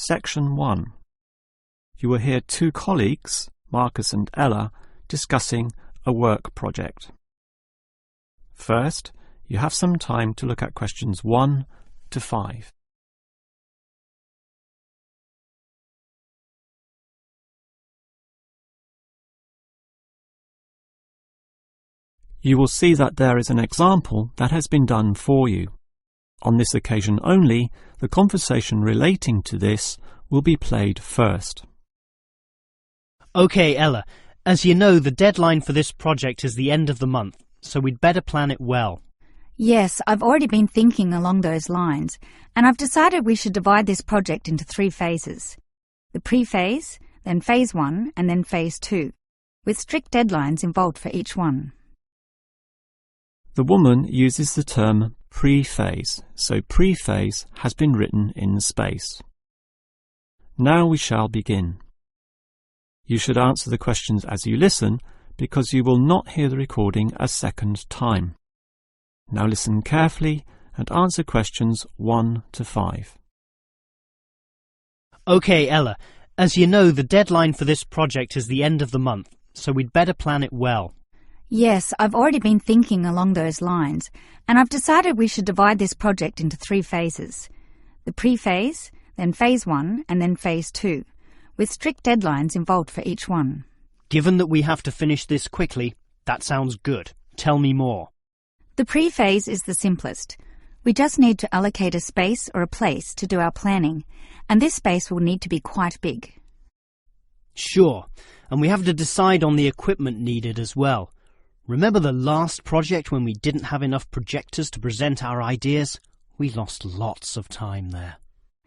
Section 1. You will hear two colleagues, Marcus and Ella, discussing a work project. First, you have some time to look at questions 1 to 5. You will see that there is an example that has been done for you. On this occasion only, the conversation relating to this will be played first. Okay, Ella, as you know, the deadline for this project is the end of the month, so we'd better plan it well. Yes, I've already been thinking along those lines, and I've decided we should divide this project into 3 phases. The pre-phase, then phase 1, and then phase 2, with strict deadlines involved for each one. The woman uses the term pre-phase, so pre-phase has been written in space. Now we shall begin. You should answer the questions as you listen, because you will not hear the recording a second time. Now listen carefully and answer questions 1 to 5. Okay, Ella, as you know, the deadline for this project is the end of the month, so we'd better plan it well. Yes, I've already been thinking along those lines, and I've decided we should divide this project into 3 phases. The pre-phase, then phase 1, and then phase 2, with strict deadlines involved for each one. Given that we have to finish this quickly, that sounds good. Tell me more. The pre-phase is the simplest. We just need to allocate a space or a place to do our planning, and this space will need to be quite big. Sure, and we have to decide on the equipment needed as well. Remember the last project when we didn't have enough projectors to present our ideas? We lost lots of time there.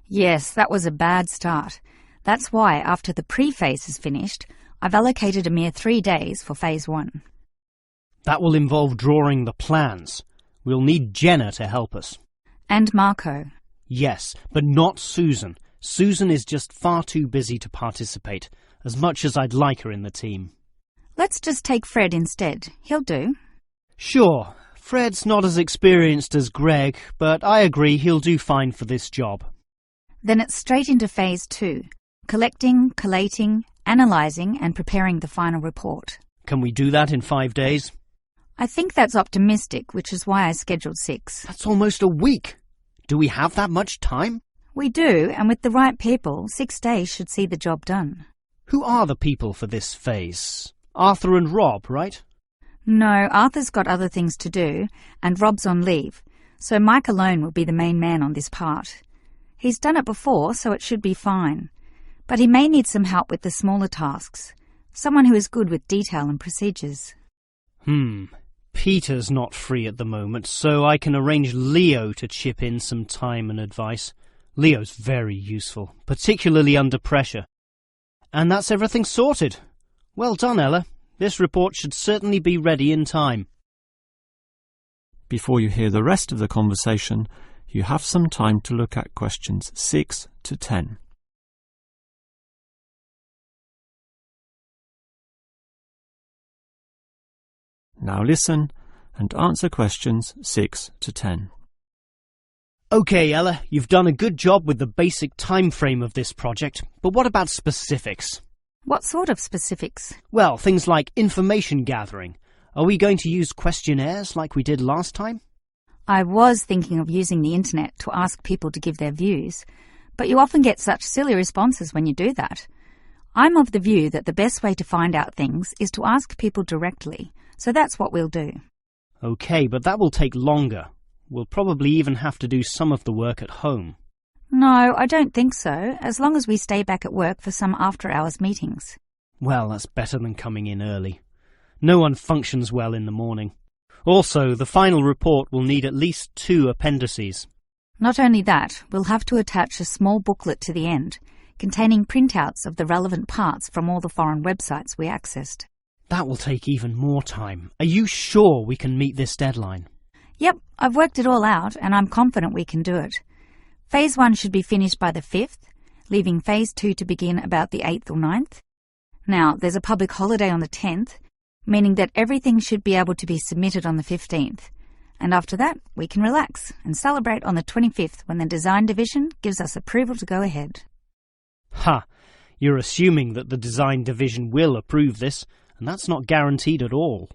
Yes, that was a bad start. That's why, after the pre-phase is finished, I've allocated a mere 3 days for phase 1. That will involve drawing the plans. We'll need Jenna to help us. And Marco. Yes, but not Susan. Susan is just far too busy to participate, as much as I'd like her in the team. Let's just take Fred instead. He'll do. Sure, Fred's not as experienced as Greg, but I agree he'll do fine for this job. Then it's straight into phase 2. Collecting, collating, analysing and preparing the final report. Can we do that in 5 days? I think that's optimistic, which is why I scheduled 6. That's almost a week. Do we have that much time? We do, and with the right people, 6 days should see the job done. Who are the people for this phase? Arthur and Rob, right? No, Arthur's got other things to do, and Rob's on leave, so Mike alone will be the main man on this part. He's done it before, so it should be fine. But he may need some help with the smaller tasks. Someone who is good with detail and procedures. Peter's not free at the moment, so I can arrange Leo to chip in some time and advice. Leo's very useful, particularly under pressure. And that's everything sorted. Well done, Ella. This report should certainly be ready in time. Before you hear the rest of the conversation, you have some time to look at questions 6 to 10. Now listen and answer questions 6 to 10. Okay, Ella, you've done a good job with the basic time frame of this project, but what about specifics? What sort of specifics? Well, things like information gathering. Are we going to use questionnaires like we did last time? I was thinking of using the internet to ask people to give their views, but you often get such silly responses when you do that. I'm of the view that the best way to find out things is to ask people directly, so that's what we'll do. Okay, but that will take longer. We'll probably even have to do some of the work at home. No, I don't think so, as long as we stay back at work for some after-hours meetings. Well, that's better than coming in early. No one functions well in the morning. Also, the final report will need at least 2 appendices. Not only that, we'll have to attach a small booklet to the end, containing printouts of the relevant parts from all the foreign websites we accessed. That will take even more time. Are you sure we can meet this deadline? Yep, I've worked it all out, and I'm confident we can do it. Phase 1 should be finished by the 5th, leaving Phase 2 to begin about the 8th or 9th. Now, there's a public holiday on the 10th, meaning that everything should be able to be submitted on the 15th. And after that, we can relax and celebrate on the 25th when the design division gives us approval to go ahead. Ha! You're assuming that the design division will approve this, and that's not guaranteed at all.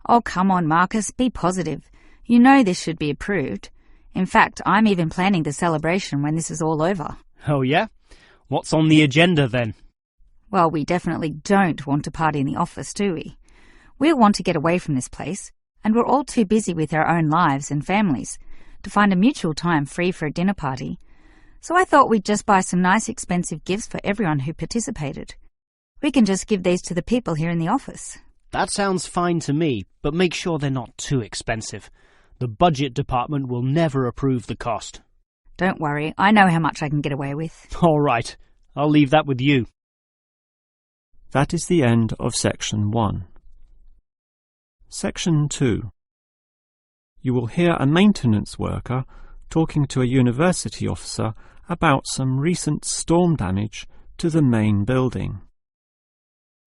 Oh, come on, Marcus, be positive. You know this should be approved. In fact, I'm even planning the celebration when this is all over. Oh yeah? What's on the agenda then? Well, we definitely don't want to party in the office, do we? We'll want to get away from this place, and we're all too busy with our own lives and families to find a mutual time free for a dinner party. So I thought we'd just buy some nice expensive gifts for everyone who participated. We can just give these to the people here in the office. That sounds fine to me, but make sure they're not too expensive. The budget department will never approve the cost. Don't worry, I know how much I can get away with. All right, I'll leave that with you. That is the end of Section 1. Section 2. You will hear a maintenance worker talking to a university officer about some recent storm damage to the main building.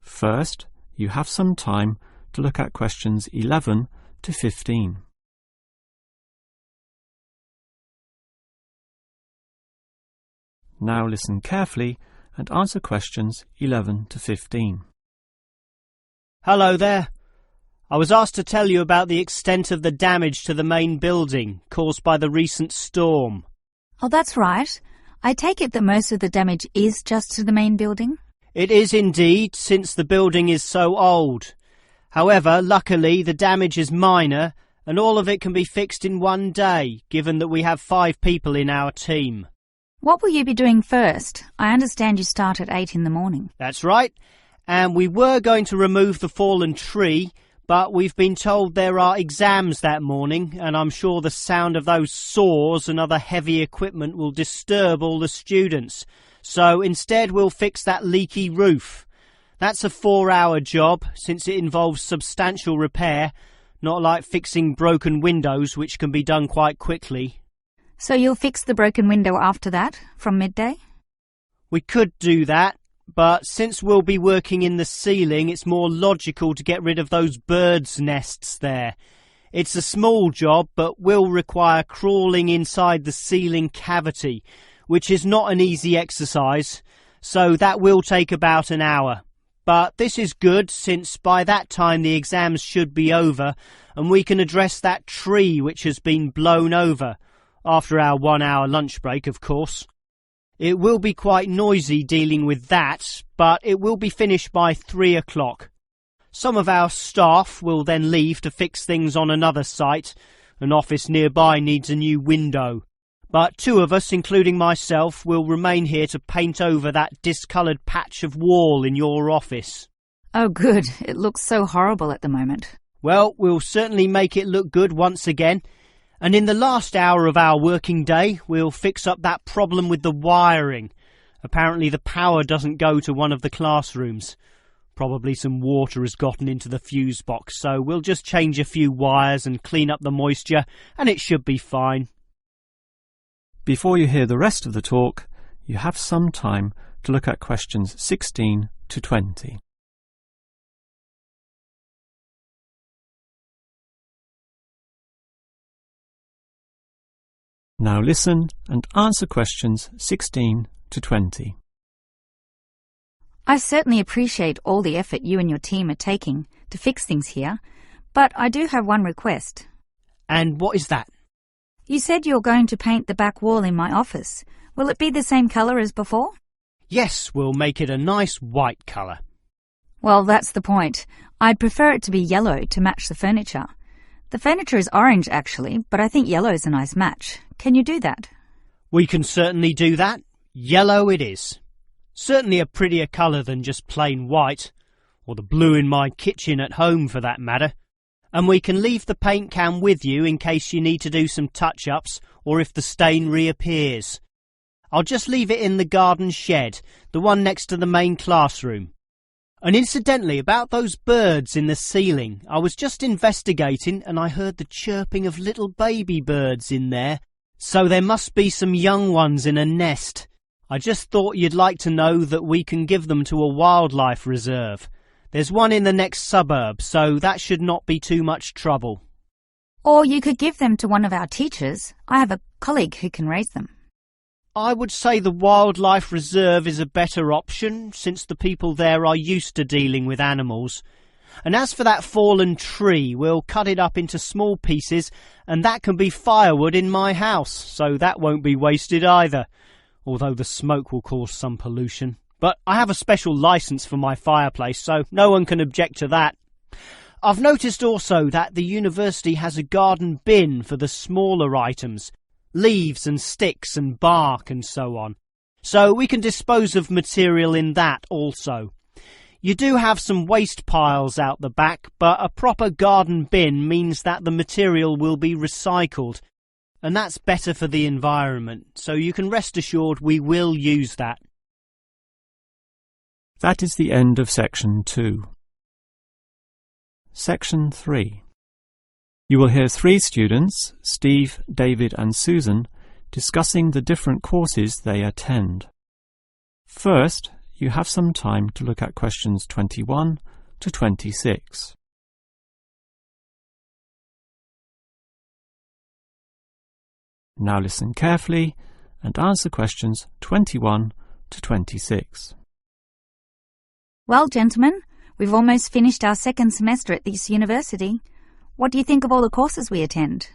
First, you have some time to look at questions 11 to 15. Now listen carefully and answer questions 11 to 15. Hello there. I was asked to tell you about the extent of the damage to the main building caused by the recent storm. Oh, that's right. I take it that most of the damage is just to the main building? It is indeed, since the building is so old. However, luckily, the damage is minor, and all of it can be fixed in one day, given that we have 5 people in our team. What will you be doing first? I understand you start at 8 in the morning. That's right, and we were going to remove the fallen tree, but we've been told there are exams that morning, and I'm sure the sound of those saws and other heavy equipment will disturb all the students. So instead we'll fix that leaky roof. That's a 4-hour job, since it involves substantial repair, not like fixing broken windows, which can be done quite quickly. So you'll fix the broken window after that, from midday? We could do that, but since we'll be working in the ceiling, it's more logical to get rid of those birds' nests there. It's a small job, but will require crawling inside the ceiling cavity, which is not an easy exercise, so that will take about an hour. But this is good, since by that time the exams should be over, and we can address that tree which has been blown over, after our 1-hour lunch break, of course. It will be quite noisy dealing with that, but it will be finished by 3 o'clock. Some of our staff will then leave to fix things on another site. An office nearby needs a new window. But 2 of us, including myself, will remain here to paint over that discoloured patch of wall in your office. Oh, good. It looks so horrible at the moment. Well, we'll certainly make it look good once again. And in the last hour of our working day, we'll fix up that problem with the wiring. Apparently the power doesn't go to one of the classrooms. Probably some water has gotten into the fuse box, so we'll just change a few wires and clean up the moisture, and it should be fine. Before you hear the rest of the talk, you have some time to look at questions 16 to 20. Now listen and answer questions 16 to 20. I certainly appreciate all the effort you and your team are taking to fix things here, but I do have one request. And what is that? You said you're going to paint the back wall in my office. Will it be the same colour as before? Yes, we'll make it a nice white colour. Well, that's the point. I'd prefer it to be yellow to match the furniture. The furniture is orange, actually, but I think yellow is a nice match. Can you do that? We can certainly do that. Yellow it is. Certainly a prettier colour than just plain white, or the blue in my kitchen at home for that matter. And we can leave the paint can with you in case you need to do some touch-ups or if the stain reappears. I'll just leave it in the garden shed, the one next to the main classroom. And incidentally, about those birds in the ceiling, I was just investigating and I heard the chirping of little baby birds in there. So there must be some young ones in a nest. I just thought you'd like to know that we can give them to a wildlife reserve. There's one in the next suburb, so that should not be too much trouble. Or you could give them to one of our teachers. I have a colleague who can raise them. I would say the wildlife reserve is a better option, since the people there are used to dealing with animals. And as for that fallen tree, we'll cut it up into small pieces, and that can be firewood in my house, so that won't be wasted either, although the smoke will cause some pollution. But I have a special licence for my fireplace, so no one can object to that. I've noticed also that the university has a garden bin for the smaller items, leaves and sticks and bark and so on, so we can dispose of material in that also. You do have some waste piles out the back, but a proper garden bin means that the material will be recycled, and that's better for the environment, so you can rest assured we will use that. That is the end of Section 2. Section 3. You will hear 3 students, Steve, David and Susan, discussing the different courses they attend. First, you have some time to look at questions 21 to 26. Now listen carefully and answer questions 21 to 26. Well, gentlemen, we've almost finished our second semester at this university. What do you think of all the courses we attend?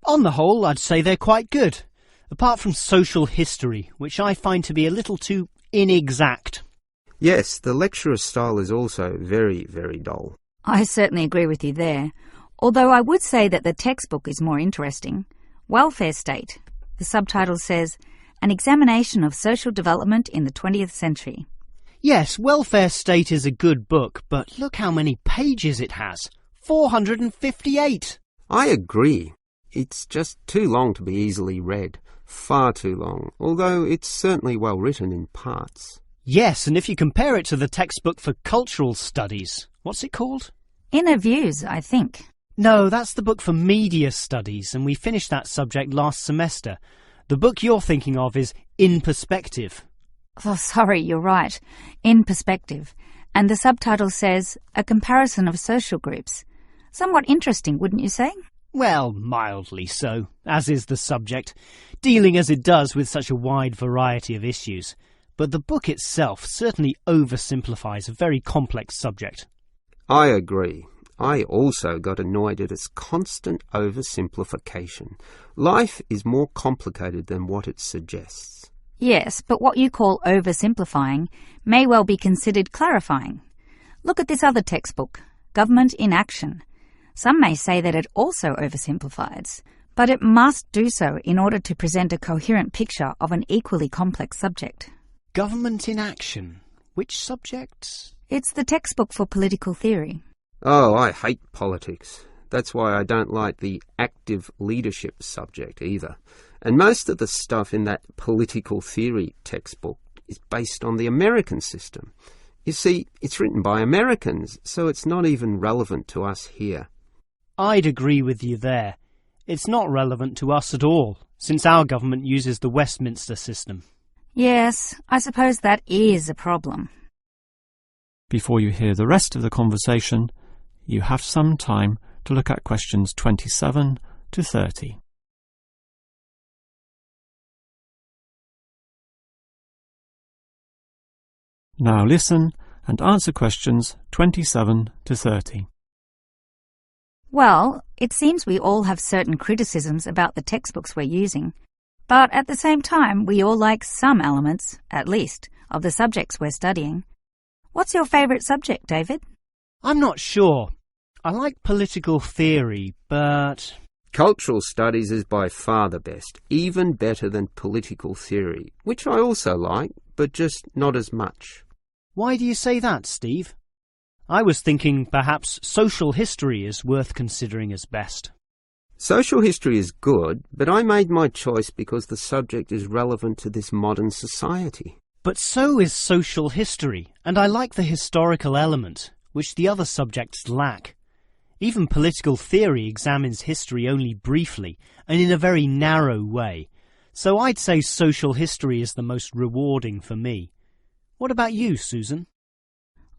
On the whole, I'd say they're quite good, apart from social history, which I find to be a little too inexact. Yes, the lecturer's style is also very, very dull. I certainly agree with you there, although I would say that the textbook is more interesting. Welfare State. The subtitle says, An Examination of Social Development in the 20th Century. Yes, Welfare State is a good book, but look how many pages it has. 458! I agree. It's just too long to be easily read. Far too long, although it's certainly well written in parts. Yes, and if you compare it to the textbook for cultural studies, what's it called? Inner Views, I think. No, that's the book for media studies, and we finished that subject last semester. The book you're thinking of is In Perspective. Oh, sorry, you're right. In Perspective. And the subtitle says, A Comparison of Social Groups. Somewhat interesting, wouldn't you say? Well, mildly so, as is the subject, dealing as it does with such a wide variety of issues. But the book itself certainly oversimplifies a very complex subject. I agree. I also got annoyed at its constant oversimplification. Life is more complicated than what it suggests. Yes, but what you call oversimplifying may well be considered clarifying. Look at this other textbook, Government in Action. Some may say that it also oversimplifies, but it must do so in order to present a coherent picture of an equally complex subject. Government in Action? Which subject? It's the textbook for political theory. Oh, I hate politics. That's why I don't like the active leadership subject either. And most of the stuff in that political theory textbook is based on the American system. You see, it's written by Americans, so it's not even relevant to us here. I'd agree with you there. It's not relevant to us at all, since our government uses the Westminster system. Yes, I suppose that is a problem. Before you hear the rest of the conversation, you have some time to look at questions 27 to 30. Now listen and answer questions 27 to 30. Well, it seems we all have certain criticisms about the textbooks we're using, but at the same time we all like some elements, at least, of the subjects we're studying. What's your favourite subject, David? I'm not sure. I like political theory, but... Cultural studies is by far the best, even better than political theory, which I also like, but just not as much. Why do you say that, Steve? I was thinking perhaps social history is worth considering as best. Social history is good, but I made my choice because the subject is relevant to this modern society. But so is social history, and I like the historical element, which the other subjects lack. Even political theory examines history only briefly and in a very narrow way, so I'd say social history is the most rewarding for me. What about you, Susan?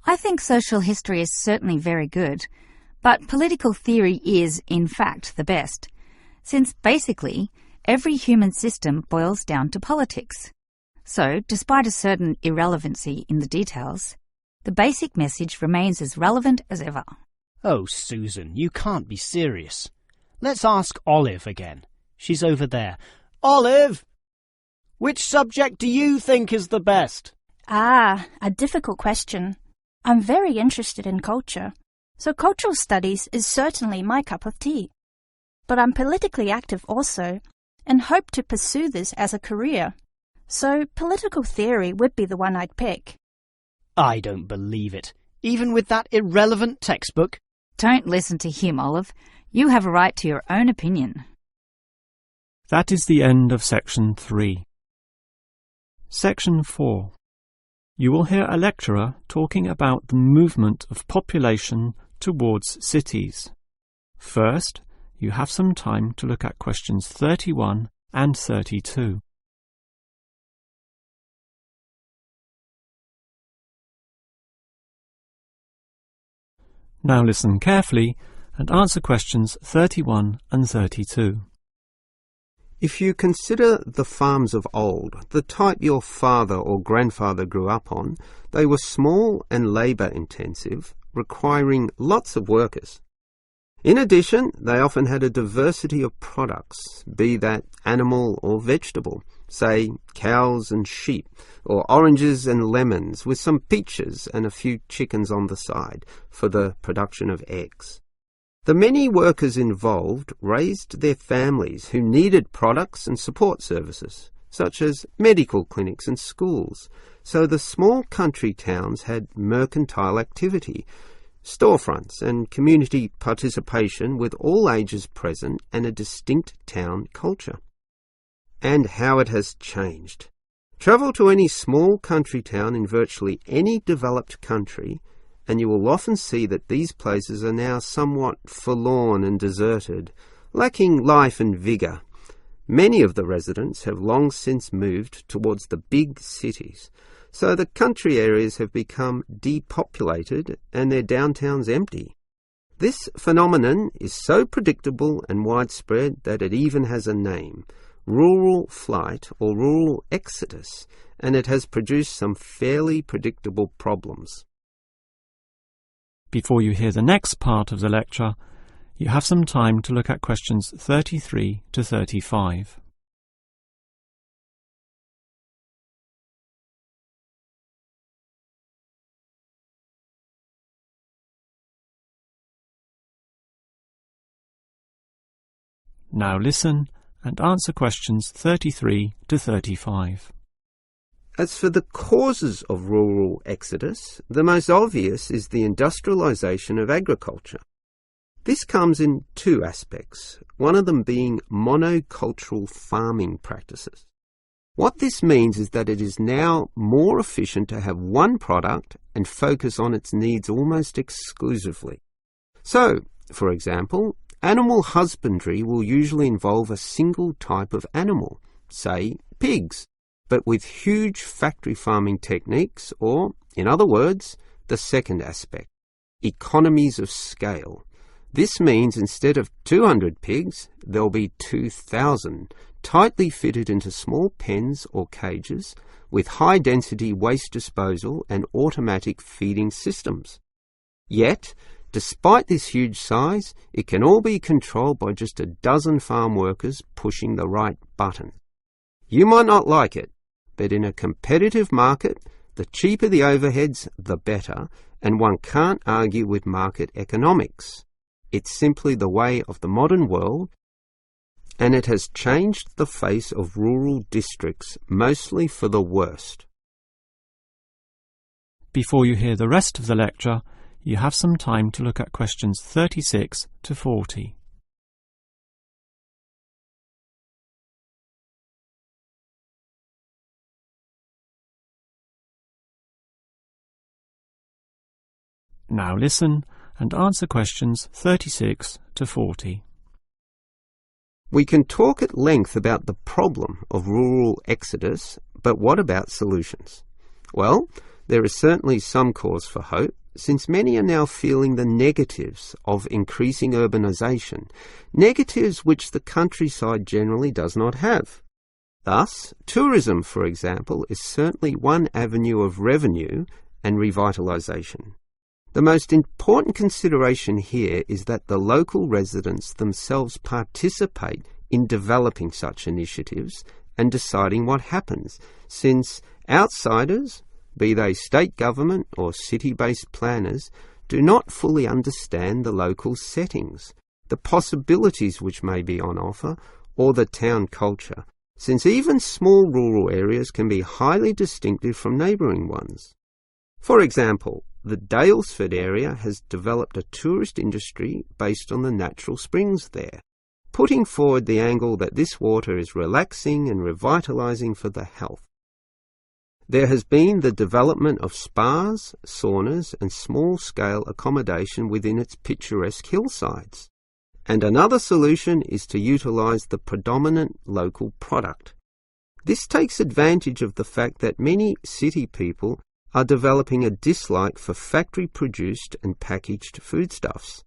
I think social history is certainly very good, but political theory is, in fact, the best, since basically every human system boils down to politics. So, despite a certain irrelevancy in the details, the basic message remains as relevant as ever. Oh, Susan, you can't be serious. Let's ask Olive again. She's over there. Olive! Which subject do you think is the best? Ah, a difficult question. I'm very interested in culture, so cultural studies is certainly my cup of tea. But I'm politically active also, and hope to pursue this as a career. So political theory would be the one I'd pick. I don't believe it. Even with that irrelevant textbook? Don't listen to him, Olive. You have a right to your own opinion. That is the end of Section 3. Section 4. You will hear a lecturer talking about the movement of population towards cities. First, you have some time to look at questions 31 and 32. Now listen carefully and answer questions 31 and 32. If you consider the farms of old, the type your father or grandfather grew up on, they were small and labour-intensive, requiring lots of workers. In addition, they often had a diversity of products, be that animal or vegetable, say cows and sheep, or oranges and lemons, with some peaches and a few chickens on the side for the production of eggs. The many workers involved raised their families who needed products and support services, such as medical clinics and schools, so the small country towns had mercantile activity, storefronts and community participation with all ages present and a distinct town culture. And how it has changed. Travel to any small country town in virtually any developed country, and you will often see that these places are now somewhat forlorn and deserted, lacking life and vigour. Many of the residents have long since moved towards the big cities, so the country areas have become depopulated and their downtowns empty. This phenomenon is so predictable and widespread that it even has a name, rural flight or rural exodus, and it has produced some fairly predictable problems. Before you hear the next part of the lecture, you have some time to look at questions 33 to 35. Now listen and answer questions 33 to 35. As for the causes of rural exodus, the most obvious is the industrialisation of agriculture. This comes in two aspects, one of them being monocultural farming practices. What this means is that it is now more efficient to have one product and focus on its needs almost exclusively. So, for example, animal husbandry will usually involve a single type of animal, say pigs, but with huge factory farming techniques, or, in other words, the second aspect, economies of scale. This means instead of 200 pigs, there'll be 2,000, tightly fitted into small pens or cages, with high-density waste disposal and automatic feeding systems. Yet, despite this huge size, it can all be controlled by just a dozen farm workers pushing the right button. You might not like it, but in a competitive market, the cheaper the overheads, the better, and one can't argue with market economics. It's simply the way of the modern world, and it has changed the face of rural districts, mostly for the worst. Before you hear the rest of the lecture, you have some time to look at questions 36 to 40. Now listen and answer questions 36 to 40. We can talk at length about the problem of rural exodus, but what about solutions? Well, there is certainly some cause for hope, since many are now feeling the negatives of increasing urbanisation, negatives which the countryside generally does not have. Thus, tourism, for example, is certainly one avenue of revenue and revitalisation. The most important consideration here is that the local residents themselves participate in developing such initiatives and deciding what happens, since outsiders, be they state government or city-based planners, do not fully understand the local settings, the possibilities which may be on offer, or the town culture, since even small rural areas can be highly distinctive from neighbouring ones. For example, the Daylesford area has developed a tourist industry based on the natural springs there, putting forward the angle that this water is relaxing and revitalising for the health. There has been the development of spas, saunas and small-scale accommodation within its picturesque hillsides. And another solution is to utilise the predominant local product. This takes advantage of the fact that many city people are developing a dislike for factory-produced and packaged foodstuffs.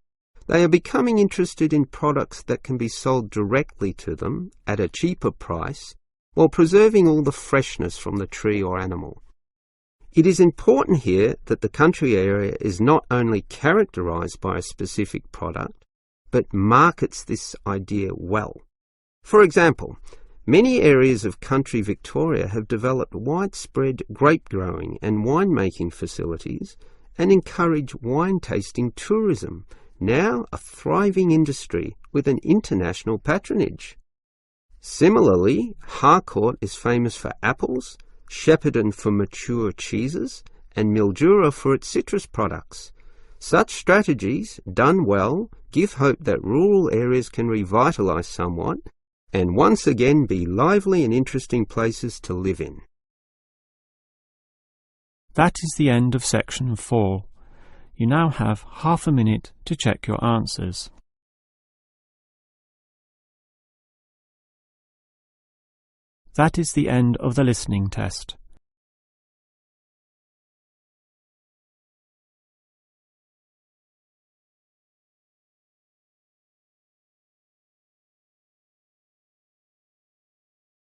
They are becoming interested in products that can be sold directly to them at a cheaper price, while preserving all the freshness from the tree or animal. It is important here that the country area is not only characterised by a specific product, but markets this idea well. For example, many areas of country Victoria have developed widespread grape growing and winemaking facilities and encourage wine tasting tourism, now a thriving industry with an international patronage. Similarly, Harcourt is famous for apples, Shepparton for mature cheeses, and Mildura for its citrus products. Such strategies, done well, give hope that rural areas can revitalise somewhat and once again be lively and interesting places to live in. That is the end of section 4. You now have half a minute to check your answers. That is the end of the listening test.